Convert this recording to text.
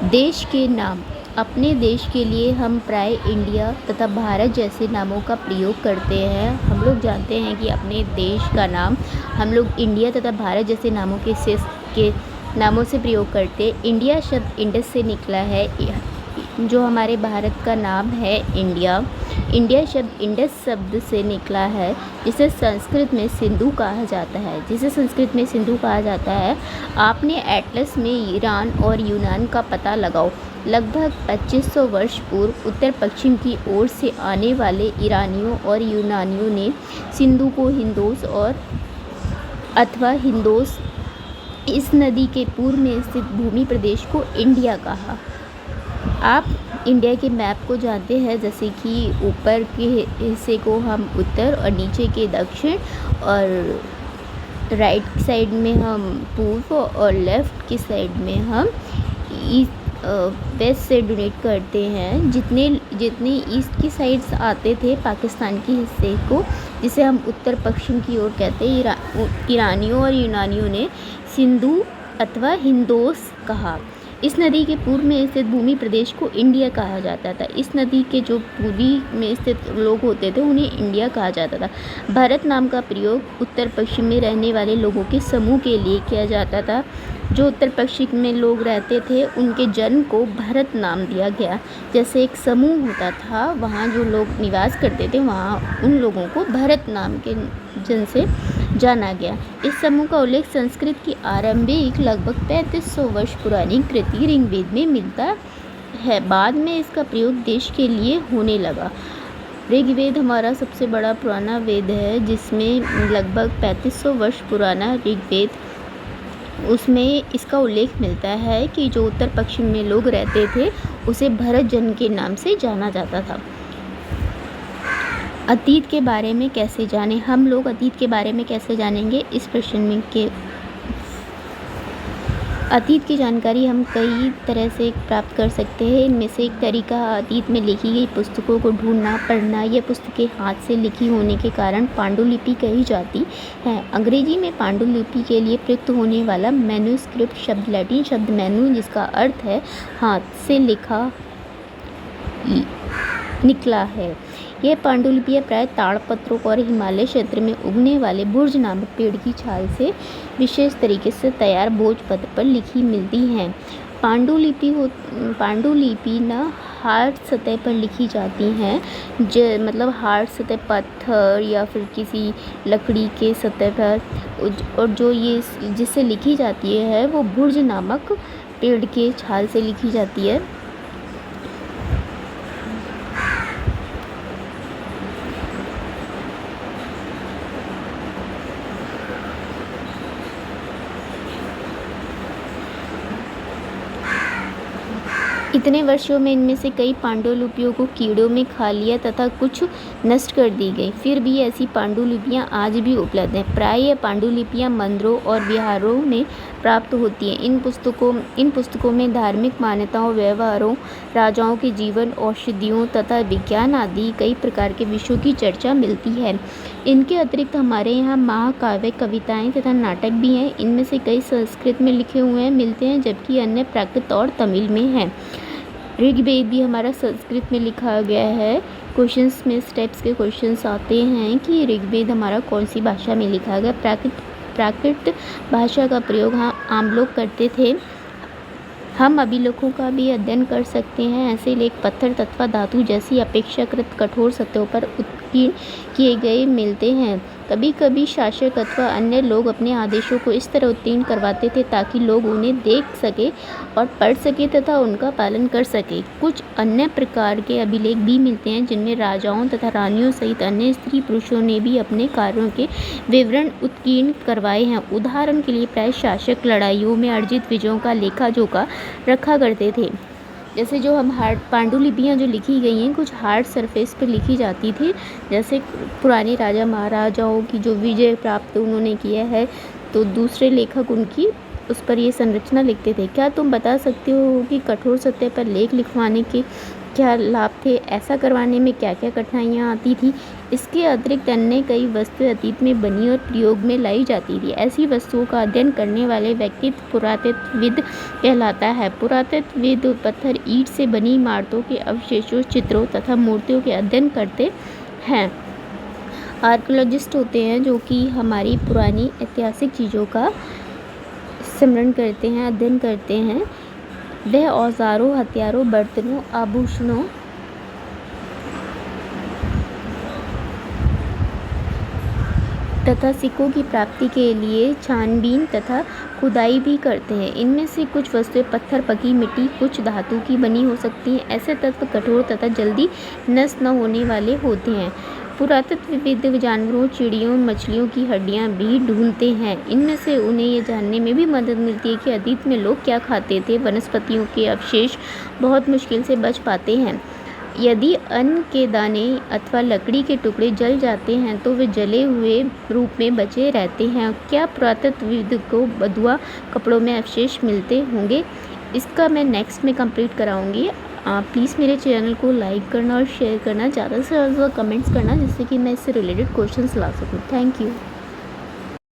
देश के नाम। अपने देश के लिए हम प्राय इंडिया तथा भारत जैसे नामों का प्रयोग करते हैं। हम लोग जानते हैं कि अपने देश का नाम हम लोग इंडिया तथा भारत जैसे नामों के नामों से प्रयोग करते हैं। इंडिया शब्द इंडस से निकला है, जो हमारे भारत का नाम है इंडिया। इंडिया शब्द इंडस शब्द से निकला है, जिसे संस्कृत में सिंधु कहा जाता है। आपने एटलस में ईरान और यूनान का पता लगाओ। लगभग 2500 वर्ष पूर्व उत्तर पश्चिम की ओर से आने वाले ईरानियों और यूनानियों ने सिंधु को हिंदोस अथवा हिंदोस, इस नदी के पूर्व में स्थित भूमि प्रदेश को इंडिया कहा। आप इंडिया के मैप को जानते हैं, जैसे कि ऊपर के हिस्से को हम उत्तर और नीचे के दक्षिण और राइट साइड में हम पूर्व और लेफ़्ट की साइड में हम वेस्ट से डोनेट करते हैं। जितने ईस्ट की साइड्स आते थे पाकिस्तान के हिस्से को, जिसे हम उत्तर पश्चिम की ओर कहते हैं, ईरानियों और यूनानियों ने सिंधु अथवा हिंदोस कहा। इस नदी के पूर्व में स्थित भूमि प्रदेश को इंडिया कहा जाता था। इस नदी के जो पूर्वी में स्थित लोग होते थे उन्हें इंडिया कहा जाता था। भारत नाम का प्रयोग उत्तर पश्चिम में रहने वाले लोगों के समूह के लिए किया जाता था। जो उत्तर पश्चिम में लोग रहते थे उनके जन्म को भारत नाम दिया गया। जैसे एक समूह होता था, वहाँ जो लोग निवास करते थे वहाँ उन लोगों को भारत नाम के जन से जाना गया। इस समूह का उल्लेख संस्कृत की आरंभिक लगभग 3500 वर्ष पुरानी कृति ऋग्वेद में मिलता है। बाद में इसका प्रयोग देश के लिए होने लगा। ऋग्वेद हमारा सबसे बड़ा पुराना वेद है, जिसमें लगभग 3500 वर्ष पुराना ऋग्वेद, उसमें इसका उल्लेख मिलता है कि जो उत्तर पश्चिम में लोग रहते थे उसे भरत जन के नाम से जाना जाता था। अतीत के बारे में कैसे जानें? हम लोग अतीत के बारे में कैसे जानेंगे? इस प्रश्न में अतीत की जानकारी हम कई तरह से प्राप्त कर सकते हैं। इनमें से एक तरीका अतीत में लिखी गई पुस्तकों को ढूंढना, पढ़ना। यह पुस्तकें हाथ से लिखी होने के कारण पांडुलिपि कही जाती है। अंग्रेजी में पांडुलिपि के लिए प्रयुक्त होने वाला मैन्युस्क्रिप्ट शब्द लैटिन शब्द मैनु, जिसका अर्थ है हाथ से लिखा, निकला है। यह पांडुलिपियाँ प्राय ताड़पत्रों और हिमालय क्षेत्र में उगने वाले बुर्ज नामक पेड़ की छाल से विशेष तरीके से तैयार भोजपत्र पर लिखी मिलती हैं। पांडुलिपि न हार्ड सतह पर लिखी जाती हैं, मतलब हार्ड सतह पत्थर या फिर किसी लकड़ी के सतह पर, और जो ये जिससे लिखी जाती है वो बुर्ज नामक पेड़ के छाल से लिखी जाती है। इतने वर्षों में इनमें से कई पांडुलिपियों को कीड़ों में खा लिया तथा कुछ नष्ट कर दी गई। फिर भी ऐसी पांडुलिपियाँ आज भी उपलब्ध हैं। प्राय ये पांडुलिपियाँ मंदिरों और विहारों में प्राप्त होती हैं। इन पुस्तकों में धार्मिक मान्यताओं, व्यवहारों, राजाओं के जीवन, औषधियों तथा विज्ञान आदि कई प्रकार के विषयों की चर्चा मिलती है। इनके अतिरिक्त हमारे यहाँ महाकाव्य, कविताएँ तथा नाटक भी हैं। इनमें से कई संस्कृत में लिखे हुए मिलते हैं, जबकि अन्य प्राकृत और तमिल में हैं। ऋग्वेद भी हमारा संस्कृत में लिखा गया है। क्वेश्चंस में इस टाइप्स के क्वेश्चंस आते हैं कि ऋग्वेद हमारा कौन सी भाषा में लिखा गया। प्राकृत भाषा का प्रयोग आम लोग करते थे। हम अभिलेखों का भी अध्ययन कर सकते हैं। ऐसे लेख पत्थर तथा धातु जैसी अपेक्षाकृत कठोर सतहों पर उत्कीर्ण किए गए मिलते हैं। कभी कभी शासक अथवा अन्य लोग अपने आदेशों को इस तरह उत्कीर्ण करवाते थे ताकि लोग उन्हें देख सके और पढ़ सके तथा उनका पालन कर सके। कुछ अन्य प्रकार के अभिलेख भी मिलते हैं, जिनमें राजाओं तथा रानियों सहित अन्य स्त्री पुरुषों ने भी अपने कार्यों के विवरण उत्कीर्ण करवाए हैं। उदाहरण के लिए प्राय शासक लड़ाइयों में अर्जित विजयों का लेखा जोखा रखा करते थे। जैसे जो हम पांडुलिपियाँ जो लिखी गई हैं, कुछ हार्ड सरफेस पर लिखी जाती थी। जैसे पुराने राजा महाराजाओं की जो विजय प्राप्त उन्होंने किया है, तो दूसरे लेखक उनकी उस पर ये संरचना लिखते थे। क्या तुम बता सकते हो कि कठोर सतह पर लेख लिखवाने के क्या लाभ थे, ऐसा करवाने में क्या क्या कठिनाइयाँ आती थी। इसके अतिरिक्त अन्य कई वस्तुएं अतीत में बनी और प्रयोग में लाई जाती थी। ऐसी वस्तुओं का अध्ययन करने वाले व्यक्ति पुरातत्वविद कहलाता है। पुरातत्वविद पत्थर, ईंट से बनी इमारतों के अवशेषों, चित्रों तथा मूर्तियों के अध्ययन करते हैं। आर्कियोलॉजिस्ट होते हैं जो कि हमारी पुरानी ऐतिहासिक चीज़ों का स्मरण करते हैं, अध्ययन करते हैं। वह औजारों, हथियारों, बर्तनों, आभूषणों तथा सिक्कों की प्राप्ति के लिए छानबीन तथा खुदाई भी करते हैं। इनमें से कुछ वस्तुएं पत्थर, पकी मिट्टी, कुछ धातु की बनी हो सकती हैं। ऐसे तत्व कठोर तथा जल्दी नष्ट न होने वाले होते हैं। पुरातत्वविद जानवरों, चिड़ियों, मछलियों की हड्डियां भी ढूंढते हैं। इनमें से उन्हें यह जानने में भी मदद मिलती है कि अतीत में लोग क्या खाते थे। वनस्पतियों के अवशेष बहुत मुश्किल से बच पाते हैं। यदि अन्न के दाने अथवा लकड़ी के टुकड़े जल जाते हैं तो वे जले हुए रूप में बचे रहते हैं। क्या पुरातत्वविद को बधुआ कपड़ों में अवशेष मिलते होंगे? इसका मैं नेक्स्ट में कंप्लीट कराऊंगी। प्लीज़ मेरे चैनल को लाइक करना और शेयर करना, ज़्यादा से ज़्यादा कमेंट्स करना, जिससे कि मैं इससे रिलेटेड क्वेश्चंस ला सकूँ। Thank you.